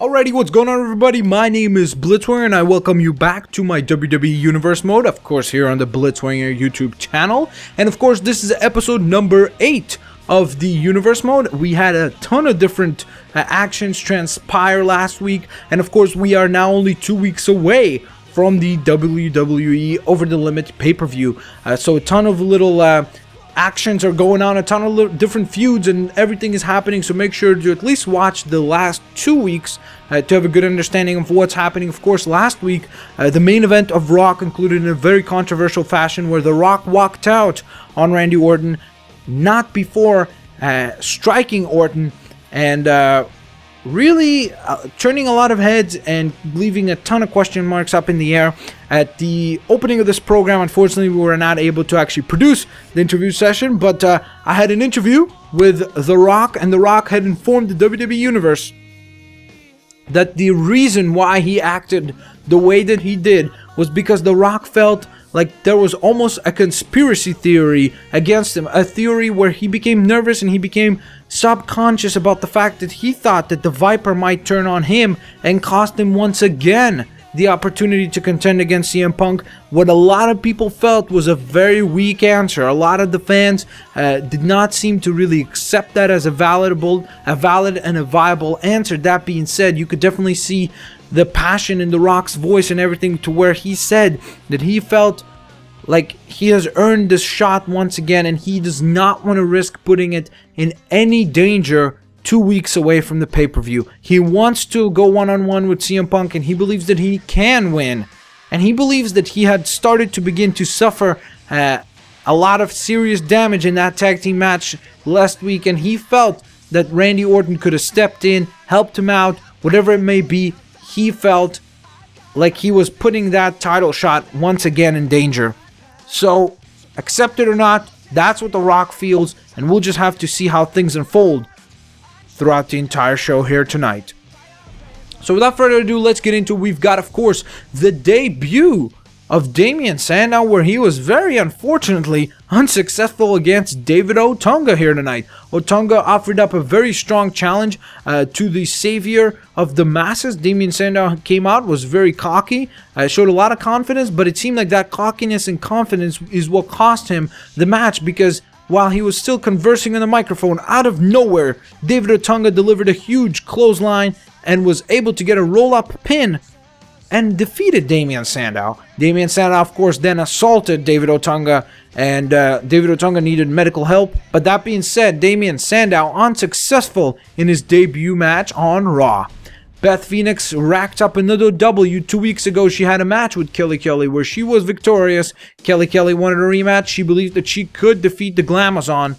Alrighty, what's going on everybody? My name is Blitzwinger and I welcome you back to my WWE Universe mode, of course here on the Blitzwinger YouTube channel. And of course this is episode number 8 of the Universe mode. We had a ton of different actions transpire last week, and of course we are now only 2 weeks away from the WWE Over the Limit pay-per-view. So a ton of little actions are going on, a ton of little different feuds, and everything is happening, so make sure to at least watch the last 2 weeks to have a good understanding of what's happening. Of course, last week the main event of Raw concluded in a very controversial fashion where The Rock walked out on Randy Orton, not before striking Orton, and really turning a lot of heads and leaving a ton of question marks up in the air. At the opening of this program, unfortunately, we were not able to actually produce the interview session, but I had an interview with The Rock, and The Rock had informed the WWE Universe that the reason why he acted the way that he did was because The Rock felt like there was almost a conspiracy theory against him, a theory where he became nervous and he became subconscious about the fact that he thought that the Viper might turn on him and cost him once again the opportunity to contend against CM Punk. What a lot of people felt was a very weak answer. A lot of the fans did not seem to really accept that as a valid and a viable answer. That being said, you could definitely see the passion in The Rock's voice and everything, to where he said that he felt like he has earned this shot once again and he does not want to risk putting it in any danger 2 weeks away from the pay-per-view. He wants to go one-on-one with CM Punk, and he believes that he can win. And he believes that he had started to begin to suffer a lot of serious damage in that tag team match last week, and he felt that Randy Orton could have stepped in, helped him out, whatever it may be. He felt like he was putting that title shot once again in danger. So, accept it or not, that's what The Rock feels, and we'll just have to see how things unfold throughout the entire show here tonight. So without further ado, let's get into it. We've got, of course, the debut of Damien Sandow, where he was very unfortunately unsuccessful against David Otunga here tonight. Otunga offered up a very strong challenge to the savior of the masses. Damien Sandow came out, was very cocky, showed a lot of confidence, but it seemed like that cockiness and confidence is what cost him the match, because while he was still conversing on the microphone, out of nowhere, David Otunga delivered a huge clothesline and was able to get a roll-up pin and defeated Damien Sandow. Damien Sandow, of course, then assaulted David Otunga, and David Otunga needed medical help. But that being said, Damien Sandow unsuccessful in his debut match on Raw. Beth Phoenix racked up another W. 2 weeks ago, she had a match with Kelly Kelly where she was victorious. Kelly Kelly wanted a rematch. She believed that she could defeat the Glamazon,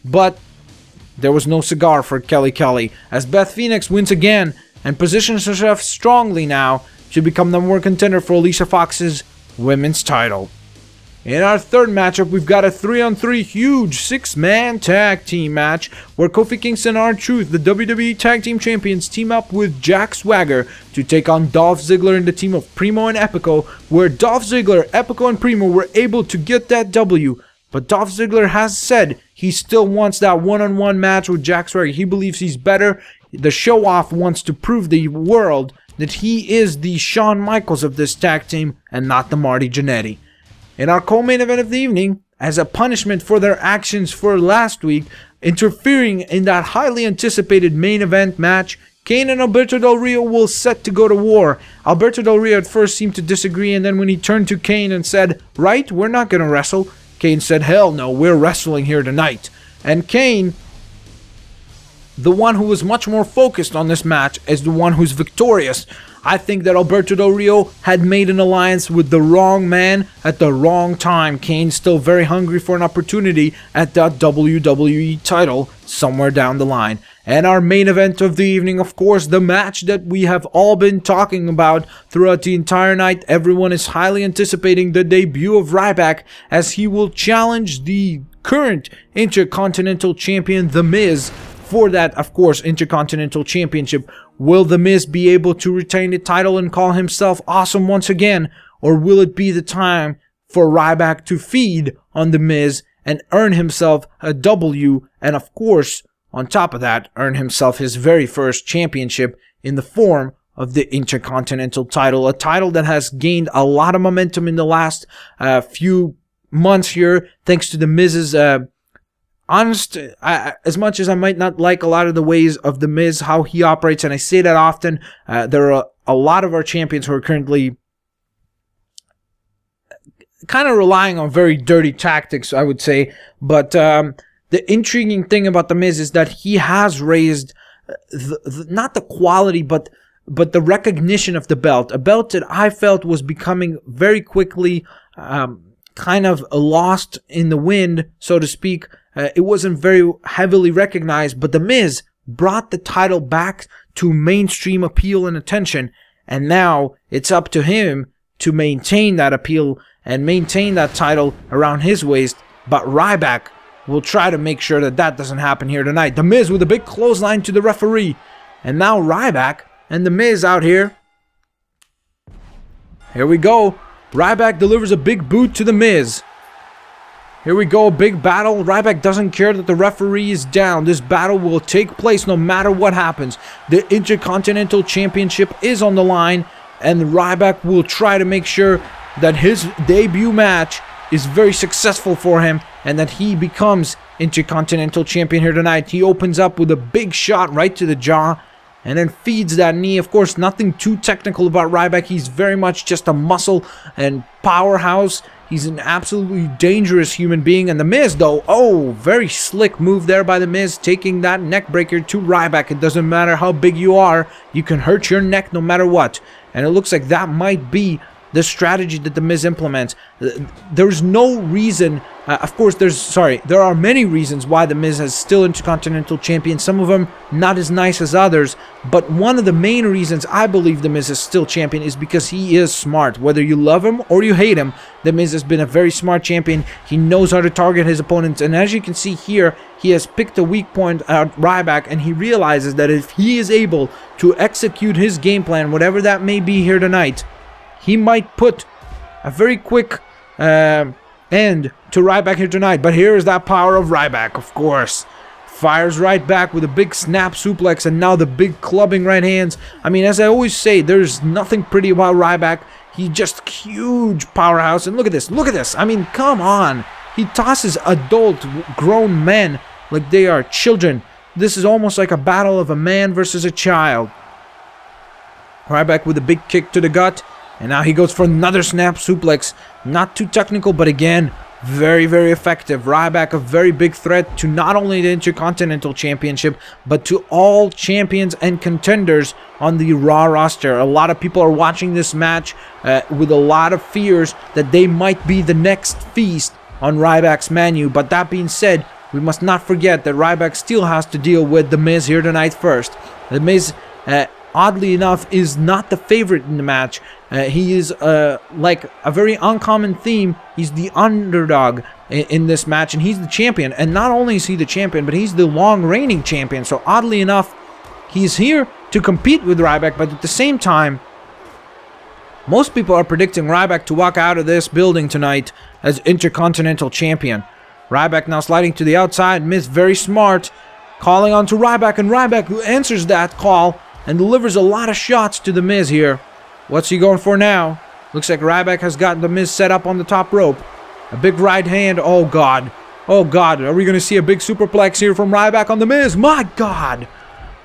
but there was no cigar for Kelly Kelly, as Beth Phoenix wins again and positions herself strongly now to become the #1 contender for Alicia Fox's women's title. In our third matchup, we've got a 3-on-3 huge 6-man tag team match where Kofi Kingston and R-Truth, the WWE Tag Team Champions, team up with Jack Swagger to take on Dolph Ziggler and the team of Primo and Epico, where Dolph Ziggler, Epico, and Primo were able to get that W. But Dolph Ziggler has said he still wants that one-on-one match with Jack Swagger. He believes he's better. The show-off wants to prove the world that he is the Shawn Michaels of this tag team and not the Marty Jannetty. In our co-main event of the evening, as a punishment for their actions for last week, interfering in that highly anticipated main event match, Kane and Alberto Del Rio will set to go to war. Alberto Del Rio at first seemed to disagree, and then when he turned to Kane and said, "Right, we're not gonna wrestle," Kane said, "Hell no, we're wrestling here tonight." And Kane, the one who was much more focused on this match, is the one who's victorious. I think that Alberto Del Rio had made an alliance with the wrong man at the wrong time. Kane's still very hungry for an opportunity at that WWE title somewhere down the line. And our main event of the evening, of course, the match that we have all been talking about throughout the entire night. Everyone is highly anticipating the debut of RYBACK, as he will challenge the current Intercontinental Champion, The Miz, for that, of course, Intercontinental Championship. Will The Miz be able to retain the title and call himself awesome once again? Or will it be the time for RYBACK to feed on The Miz and earn himself a W, and of course, on top of that, earn himself his very first championship in the form of the Intercontinental title, a title that has gained a lot of momentum in the last few months here, thanks to the Miz's as much as I might not like a lot of the ways of the Miz, how he operates, and I say that often, there are a lot of our champions who are currently kind of relying on very dirty tactics, I would say. But the intriguing thing about the Miz is that he has raised not the quality, but the recognition of the belt. A belt that I felt was becoming very quickly kind of lost in the wind, so to speak. It wasn't very heavily recognized, but the Miz brought the title back to mainstream appeal and attention, and now it's up to him to maintain that appeal and maintain that title around his waist. But RYBACK will try to make sure that that doesn't happen here tonight. The Miz with a big clothesline to the referee, and now RYBACK and the Miz out here. Here we go. RYBACK delivers a big boot to the Miz. Here we go, big battle. RYBACK doesn't care that the referee is down. This battle will take place no matter what happens. The Intercontinental Championship is on the line, and RYBACK will try to make sure that his debut match is very successful for him and that he becomes Intercontinental Champion here tonight. He opens up with a big shot right to the jaw and then feeds that knee. Of course, nothing too technical about RYBACK. He's very much just a muscle and powerhouse. He's an absolutely dangerous human being. And the Miz, though, oh, very slick move there by the Miz, taking that neck breaker to RYBACK. It doesn't matter how big you are, you can hurt your neck no matter what. And it looks like that might be the strategy that the Miz implements. There's no reason, of course, there are many reasons why the Miz is still Intercontinental Champion. Some of them not as nice as others, but one of the main reasons I believe the Miz is still champion is because he is smart. Whether you love him or you hate him, the Miz has been a very smart champion. He knows how to target his opponents, and as you can see here, he has picked a weak point at RYBACK, and he realizes that if he is able to execute his game plan, whatever that may be here tonight, he might put a very quick end to RYBACK here tonight. But here is that power of RYBACK, of course. Fires right back with a big snap suplex, and now the big clubbing right hands. I mean, as I always say, there's nothing pretty about RYBACK. He's just huge powerhouse. And look at this, look at this. I mean, come on. He tosses adult, grown men like they are children. This is almost like a battle of a man versus a child. RYBACK with a big kick to the gut. And now he goes for another snap suplex. Not too technical, but again, very, very effective. RYBACK, a very big threat to not only the Intercontinental Championship, but to all champions and contenders on the Raw roster. A lot of people are watching this match with a lot of fears that they might be the next feast on RYBACK's menu. But that being said, we must not forget that RYBACK still has to deal with The Miz here tonight first. The Miz, oddly enough, is not the favorite in the match. He is like a very uncommon theme. He's the underdog in this match, and he's the champion. And not only is he the champion, but he's the long reigning champion. So oddly enough, he's here to compete with RYBACK, but at the same time, most people are predicting RYBACK to walk out of this building tonight as Intercontinental Champion. RYBACK now sliding to the outside. Miz very smart, calling on to RYBACK, and RYBACK answers that call and delivers a lot of shots to the Miz here. What's he going for now? Looks like RYBACK has gotten the Miz set up on the top rope. A big right hand. Oh, God. Oh, God. Are we going to see a big superplex here from RYBACK on the Miz? My God.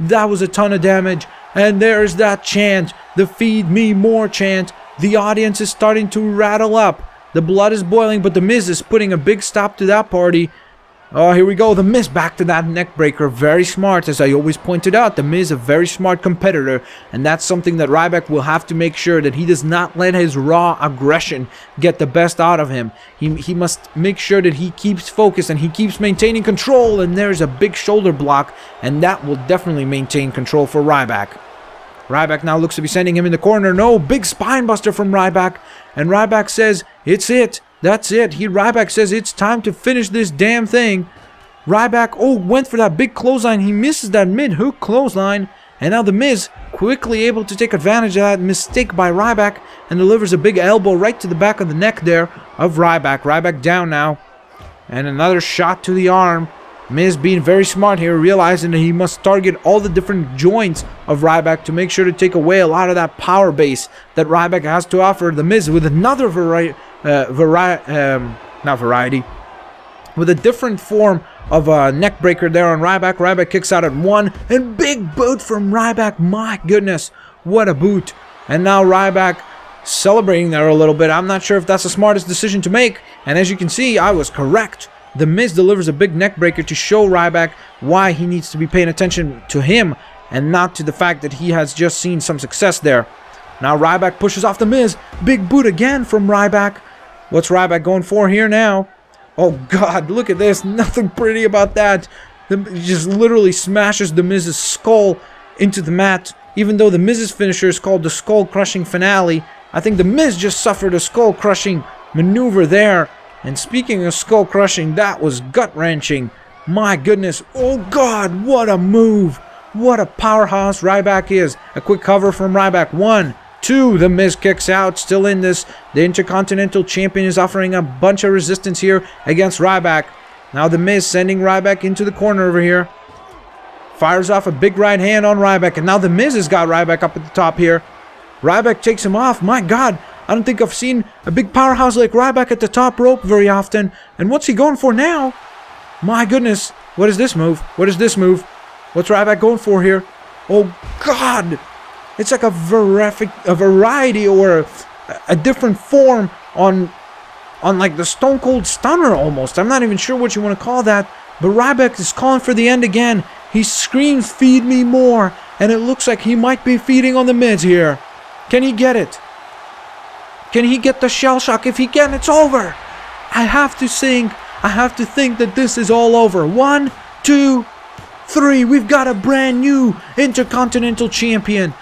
That was a ton of damage. And there's that chant. The feed me more chant. The audience is starting to rattle up. The blood is boiling, but the Miz is putting a big stop to that party. Oh, here we go. The Miz back to that neck breaker. Very smart, as I always pointed out. The Miz a very smart competitor, and that's something that RYBACK will have to make sure that he does not let his raw aggression get the best out of him. He must make sure that he keeps focused and he keeps maintaining control, and there's a big shoulder block, and that will definitely maintain control for RYBACK. RYBACK now looks to be sending him in the corner. No, big spine buster from RYBACK, and RYBACK says, it's it. That's it. RYBACK says it's time to finish this damn thing. RYBACK, oh, went for that big clothesline. He misses that mid-hook clothesline. And now the Miz quickly able to take advantage of that mistake by RYBACK and delivers a big elbow right to the back of the neck there of RYBACK. RYBACK down now. And another shot to the arm. Miz being very smart here, realizing that he must target all the different joints of Ryback to make sure to take away a lot of that power base that Ryback has to offer. The Miz with another with a different form of a neck breaker there on Ryback. Ryback kicks out at 1, and big boot from Ryback. My goodness, what a boot. And now Ryback celebrating there a little bit. I'm not sure if that's the smartest decision to make, and as you can see, I was correct. The Miz delivers a big neck breaker to show Ryback why he needs to be paying attention to him and not to the fact that he has just seen some success there. Now Ryback pushes off the Miz. Big boot again from Ryback. What's Ryback going for here now? Oh God, look at this. Nothing pretty about that. He just literally smashes the Miz's skull into the mat. Even though the Miz's finisher is called the skull crushing finale, I think the Miz just suffered a skull crushing maneuver there. And speaking of skull crushing, that was gut wrenching. My goodness. Oh God, what a move. What a powerhouse Ryback is. A quick cover from Ryback. 1, 2. The Miz kicks out. Still in this. The Intercontinental Champion is offering a bunch of resistance here against Ryback. Now the Miz sending Ryback into the corner over here. Fires off a big right hand on Ryback. And now the Miz has got Ryback up at the top here. Ryback takes him off. My God. I don't think I've seen a big powerhouse like Ryback at the top rope very often. And what's he going for now? My goodness. What is this move? What is this move? What's Ryback going for here? Oh, God. It's like a variety or a different form on like the Stone Cold Stunner almost. I'm not even sure what you want to call that. But Ryback is calling for the end again. He screams, "Feed me more." And it looks like he might be feeding on the Miz here. Can he get it? Can he get the shell shock? If he can, it's over. I have to think that this is all over. 1, 2, 3. We've got a brand new Intercontinental Champion.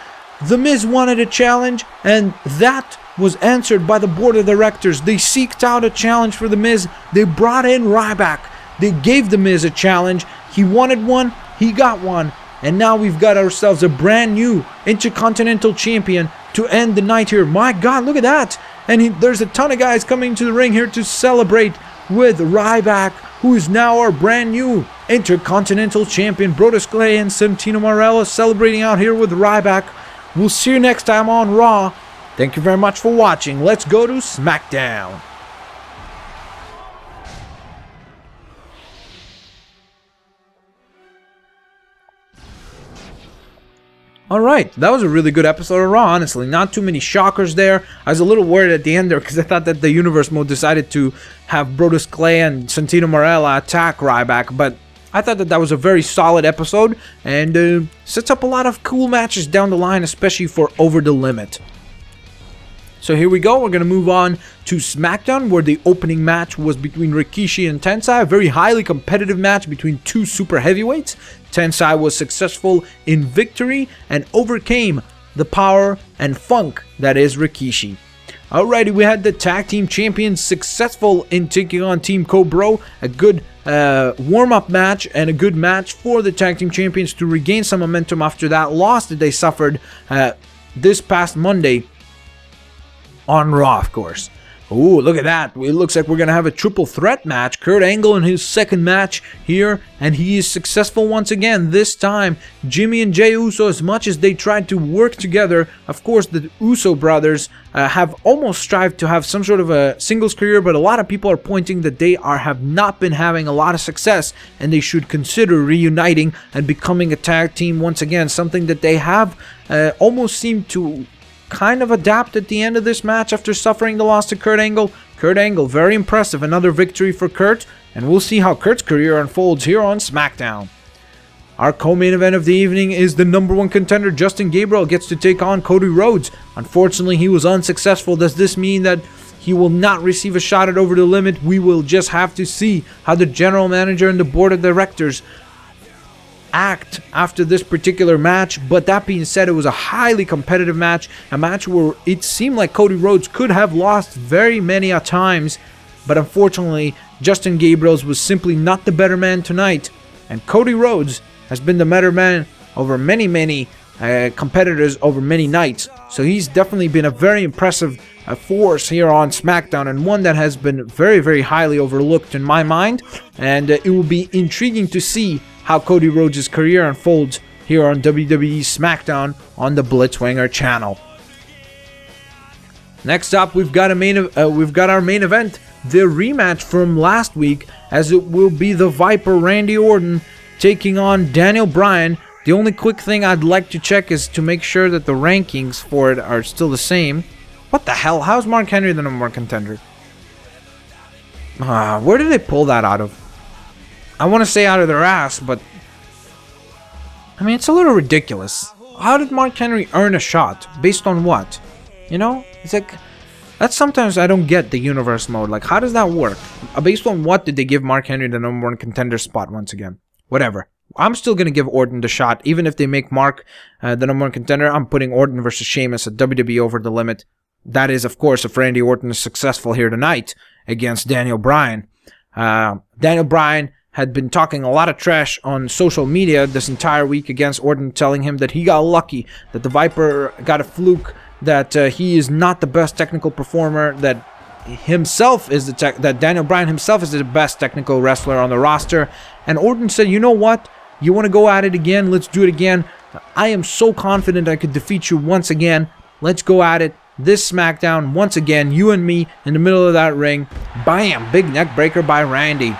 The Miz wanted a challenge, and that was answered by the board of directors. They seeked out a challenge for the Miz. They brought in Ryback. They gave the Miz a challenge. He wanted one. He got one. And now we've got ourselves a brand new Intercontinental Champion to end the night here. My God, look at that. And there's a ton of guys coming to the ring here to celebrate with Ryback, who is now our brand new Intercontinental Champion. Brodus Clay and Santino Marella celebrating out here with Ryback. We'll see you next time on Raw. Thank you very much for watching. Let's go to Smackdown. Alright, that was a really good episode of Raw, honestly. Not too many shockers there. I was a little worried at the end there because I thought that the Universe Mode decided to have Brodus Clay and Santino Marella attack Ryback, but I thought that that was a very solid episode and sets up a lot of cool matches down the line, especially for Over the Limit. So here we go, we're going to move on to SmackDown, where the opening match was between Rikishi and Tensai, a very highly competitive match between two super heavyweights. Tensai was successful in victory and overcame the power and funk that is Rikishi. Alrighty, we had the tag team champions successful in taking on Team Cobra, a good warm-up match and a good match for the tag team champions to regain some momentum after that loss that they suffered this past Monday. On Raw, of course. Ooh, look at that. It looks like we're going to have a triple threat match. Kurt Angle in his second match here, and he is successful once again. This time, Jimmy and Jey Uso, as much as they tried to work together, of course, the Uso brothers have almost strived to have some sort of a singles career, but a lot of people are pointing that they have not been having a lot of success, and they should consider reuniting and becoming a tag team once again, something that they have almost seemed to kind of adapt at the end of this match after suffering the loss to Kurt Angle. Kurt Angle, very impressive. Another victory for Kurt, and we'll see how Kurt's career unfolds here on SmackDown. Our co-main event of the evening is the #1 contender. Justin Gabriel gets to take on Cody Rhodes. Unfortunately, he was unsuccessful. Does this mean that he will not receive a shot at Over the Limit? We will just have to see how the general manager and the board of directors act after this particular match. But that being said, it was a highly competitive match, a match where it seemed like Cody Rhodes could have lost very many times, but unfortunately Justin Gabriel was simply not the better man tonight, and Cody Rhodes has been the better man over many competitors over many nights. So he's definitely been a very impressive force here on SmackDown, and one that has been very, very highly overlooked in my mind. And it will be intriguing to see how Cody Rhodes' career unfolds here on WWE SmackDown on the Blitzwinger channel. Next up, we've got our main event, the rematch from last week, as it will be the Viper Randy Orton taking on Daniel Bryan. The only quick thing I'd like to check is to make sure that the rankings for it are still the same. What the hell? How's Mark Henry the #1 contender? Where did they pull that out of? I want to say out of their ass, but I mean, it's a little ridiculous. How did Mark Henry earn a shot? Based on what? You know? It's like, that's sometimes I don't get the universe mode. Like, how does that work? Based on what did they give Mark Henry the #1 contender spot once again? Whatever. I'm still going to give Orton the shot. Even if they make Mark the #1 contender, I'm putting Orton versus Sheamus at WWE Over the Limit. That is, of course, if Randy Orton is successful here tonight against Daniel Bryan. Daniel Bryan had been talking a lot of trash on social media this entire week against Orton, telling him that he got lucky, that the Viper got a fluke, that he is not the best technical performer, that that Daniel Bryan himself is the best technical wrestler on the roster. And Orton said, you know what? You want to go at it again? Let's do it again. I am so confident I could defeat you once again. Let's go at it. This SmackDown, once again, you and me in the middle of that ring. Bam! Big neck breaker by Randy.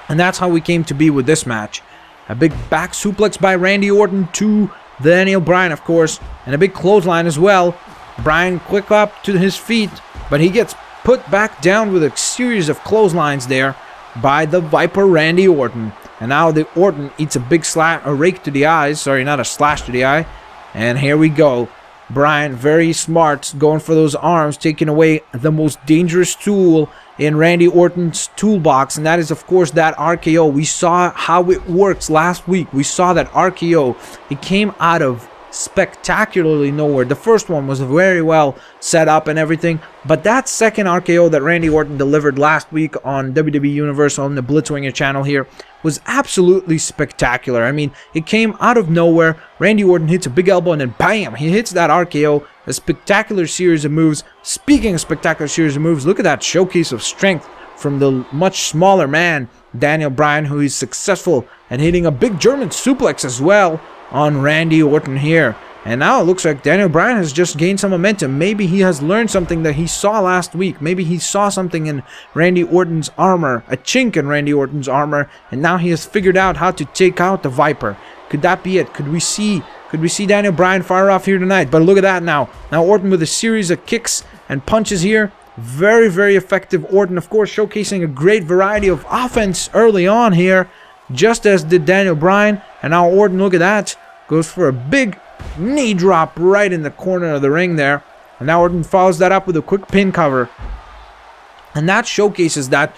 And that's how we came to be with this match. A big back suplex by Randy Orton to Daniel Bryan, of course. And a big clothesline as well. Bryan quick up to his feet, but he gets put back down with a series of clotheslines there by the Viper Randy Orton. And now the Orton eats a big rake to the eyes. Sorry, not a slash to the eye. And here we go. Bryan, very smart, going for those arms, taking away the most dangerous tool in Randy Orton's toolbox, and that is, of course, that RKO. We saw how it works last week. We saw that RKO. It came out of spectacularly nowhere. The first one was very well set up and everything, but that second RKO that Randy Orton delivered last week on WWE Universal on the Blitzwinger channel here was absolutely spectacular. I mean, it came out of nowhere. Randy Orton hits a big elbow and then bam, he hits that RKO. A spectacular series of moves. Speaking of spectacular series of moves, look at that showcase of strength from the much smaller man, Daniel Bryan, who is successful at hitting a big German suplex as well on Randy Orton here. And now it looks like Daniel Bryan has just gained some momentum. Maybe he has learned something that he saw last week. Maybe he saw something in Randy Orton's armor, a chink in Randy Orton's armor, and now he has figured out how to take out the Viper. Could that be it? Could we see Daniel Bryan fire off here tonight? But look at that now. Now Orton with a series of kicks and punches here. Very, very effective. Orton, of course, showcasing a great variety of offense early on here, just as did Daniel Bryan. And now Orton, look at that, goes for a big knee drop right in the corner of the ring there. And now Orton follows that up with a quick pin cover. And that showcases that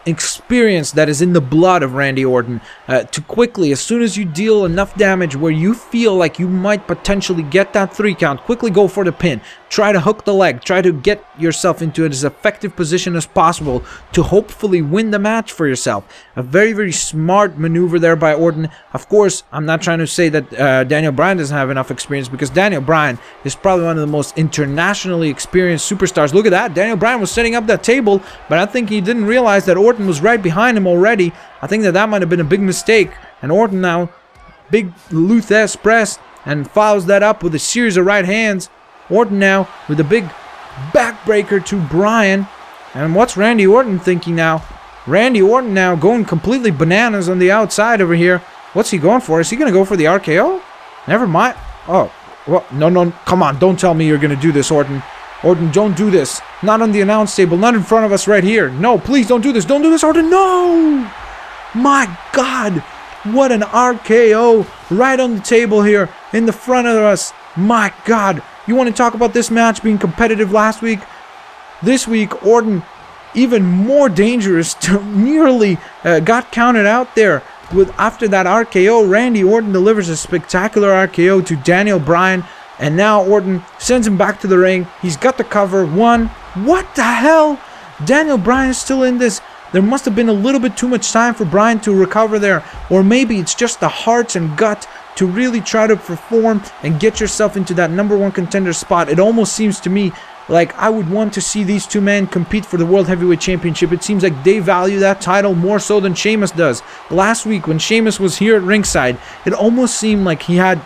experience that is in the blood of Randy Orton, to quickly, as soon as you deal enough damage where you feel like you might potentially get that 3 count, quickly go for the pin. Try to hook the leg. Try to get yourself into as effective position as possible to hopefully win the match for yourself. A very, very smart maneuver there by Orton. Of course, I'm not trying to say that Daniel Bryan doesn't have enough experience, because Daniel Bryan is probably one of the most internationally experienced superstars. Look at that. Daniel Bryan was setting up that table, but I think he didn't realize that Orton was right behind him already. I think that might have been a big mistake. And Orton now, big Luthes press, and follows that up with a series of right hands. Orton now with a big backbreaker to Bryan. And what's Randy Orton thinking now? Randy Orton now going completely bananas on the outside over here. What's he going for? Is he going to go for the RKO? Never mind. Oh, well, no, come on. Don't tell me you're going to do this, Orton. Orton, don't do this. Not on the announce table. Not in front of us right here. No, please don't do this. Don't do this, Orton. No! My God. What an RKO right on the table here in the front of us. My God. You want to talk about this match being competitive last week? This week, Orton even more dangerous, nearly got counted out there. After that RKO, Randy Orton delivers a spectacular RKO to Daniel Bryan. And now Orton sends him back to the ring. He's got the cover. One. What the hell? Daniel Bryan is still in this. There must have been a little bit too much time for Bryan to recover there. Or maybe it's just the hearts and gut to really try to perform and get yourself into that #1 contender spot. It almost seems to me like I would want to see these two men compete for the World Heavyweight Championship. It seems like they value that title more so than Sheamus does. Last week when Sheamus was here at ringside, it almost seemed like he had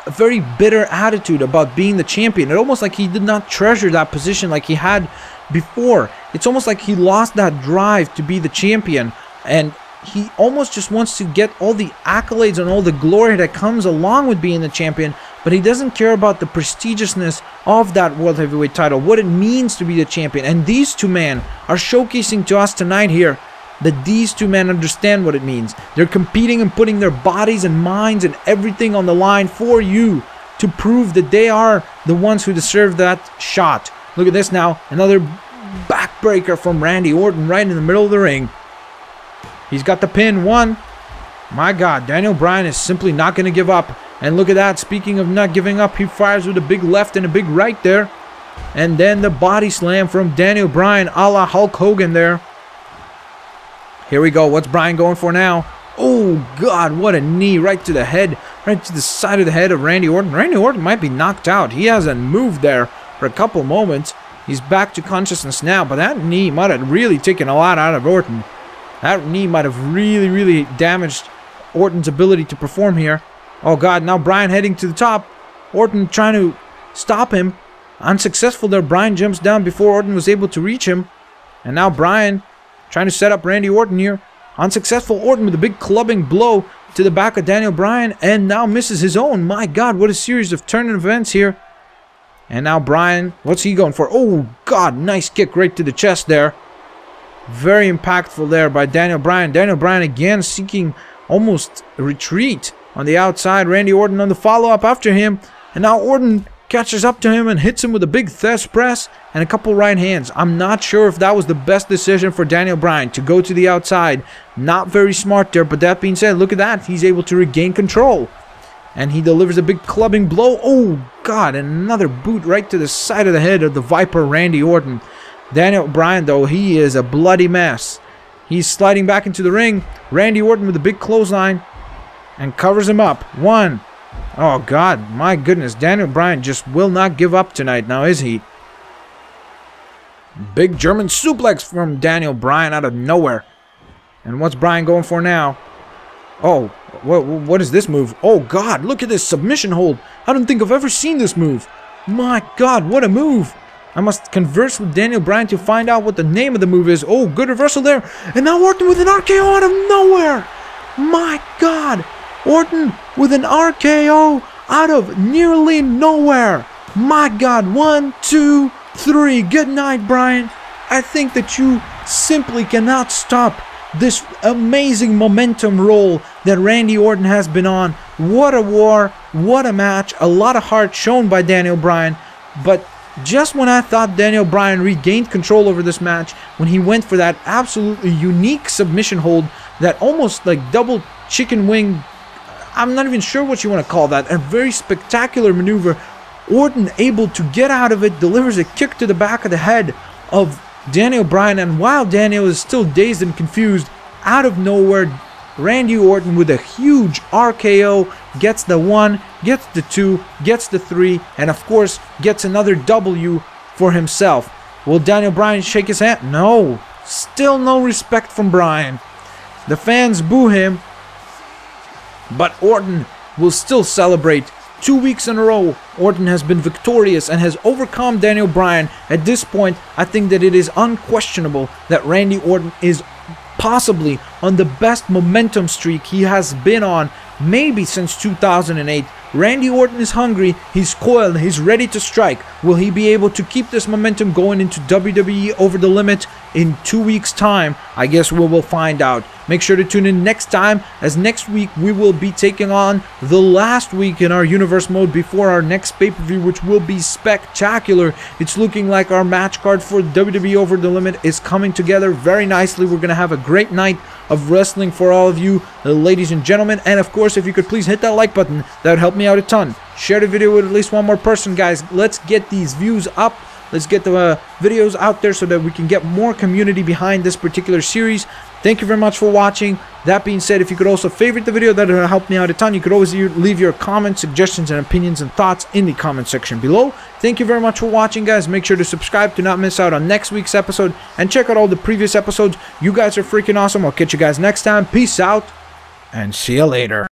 a very bitter attitude about being the champion. It almost like he did not treasure that position like he had before. It's almost like he lost that drive to be the champion, and he almost just wants to get all the accolades and all the glory that comes along with being the champion, but he doesn't care about the prestigiousness of that World Heavyweight title, what it means to be the champion. And these two men are showcasing to us tonight here that these two men understand what it means. They're competing and putting their bodies and minds and everything on the line for you to prove that they are the ones who deserve that shot. Look at this now, another backbreaker from Randy Orton right in the middle of the ring. He's got the pin, 1. My God, Daniel Bryan is simply not going to give up. And look at that, speaking of not giving up, he fires with a big left and a big right there. And then the body slam from Daniel Bryan a la Hulk Hogan there. Here we go, what's Bryan going for now? Oh God, what a knee right to the head, right to the side of the head of Randy Orton. Randy Orton might be knocked out. He hasn't moved there for a couple moments. He's back to consciousness now, but that knee might have really taken a lot out of Orton. That knee might have really damaged Orton's ability to perform here. Oh God, now Bryan heading to the top. Orton trying to stop him. Unsuccessful there. Bryan jumps down before Orton was able to reach him. And now Bryan trying to set up Randy Orton here. Unsuccessful. Orton with a big clubbing blow to the back of Daniel Bryan, and now misses his own. My God, what a series of turning events here. And now Bryan, what's he going for? Oh God, nice kick right to the chest there. Very impactful there by Daniel Bryan. Daniel Bryan again seeking almost a retreat on the outside. Randy Orton on the follow-up after him. And now Orton catches up to him and hits him with a big Thez press and a couple right hands. I'm not sure if that was the best decision for Daniel Bryan to go to the outside. Not very smart there, but that being said, look at that. He's able to regain control. And he delivers a big clubbing blow. Oh God, and another boot right to the side of the head of the Viper Randy Orton. Daniel Bryan, though, he is a bloody mess. He's sliding back into the ring. Randy Orton with a big clothesline and covers him up. 1. Oh God, my goodness. Daniel Bryan just will not give up tonight now, is he? Big German suplex from Daniel Bryan out of nowhere. And what's Bryan going for now? Oh, what is this move? Oh God, look at this submission hold. I don't think I've ever seen this move. My God, what a move. I must converse with Daniel Bryan to find out what the name of the move is. Oh, good reversal there. And now Orton with an RKO out of nowhere. My God. Orton with an RKO out of nearly nowhere. My God. 1, 2, 3. Good night, Bryan. I think that you simply cannot stop this amazing momentum roll that Randy Orton has been on. What a war. What a match. A lot of heart shown by Daniel Bryan. But just when I thought Daniel Bryan regained control over this match, when he went for that absolutely unique submission hold, that almost like double chicken wing, I'm not even sure what you want to call that, a very spectacular maneuver, Orton able to get out of it, delivers a kick to the back of the head of Daniel Bryan, and while Daniel is still dazed and confused, out of nowhere, Randy Orton with a huge RKO gets the 1, gets the 2, gets the 3, and of course gets another W for himself. Will Daniel Bryan shake his hand? No. Still no respect from Bryan. The fans boo him, but Orton will still celebrate. 2 weeks in a row, Orton has been victorious and has overcome Daniel Bryan. At this point, I think that it is unquestionable that Randy Orton is possibly on the best momentum streak he has been on maybe since 2008. Randy Orton is hungry, he's coiled, he's ready to strike. Will he be able to keep this momentum going into WWE Over the Limit in 2 weeks' time? I guess we will find out. Make sure to tune in next time, as next week we will be taking on the last week in our universe mode before our next pay-per-view, which will be spectacular. It's looking like our match card for WWE Over the Limit is coming together very nicely. We're going to have a great night of wrestling for all of you, ladies and gentlemen. And of course, if you could please hit that like button, that would help me out a ton. Share the video with at least one more person, guys. Let's get these views up. Let's get the videos out there so that we can get more community behind this particular series. Thank you very much for watching. That being said, if you could also favorite the video, that would help me out a ton. You could always leave your comments, suggestions, and opinions and thoughts in the comment section below. Thank you very much for watching, guys. Make sure to subscribe to not miss out on next week's episode, and check out all the previous episodes. You guys are freaking awesome. I'll catch you guys next time. Peace out, and see you later.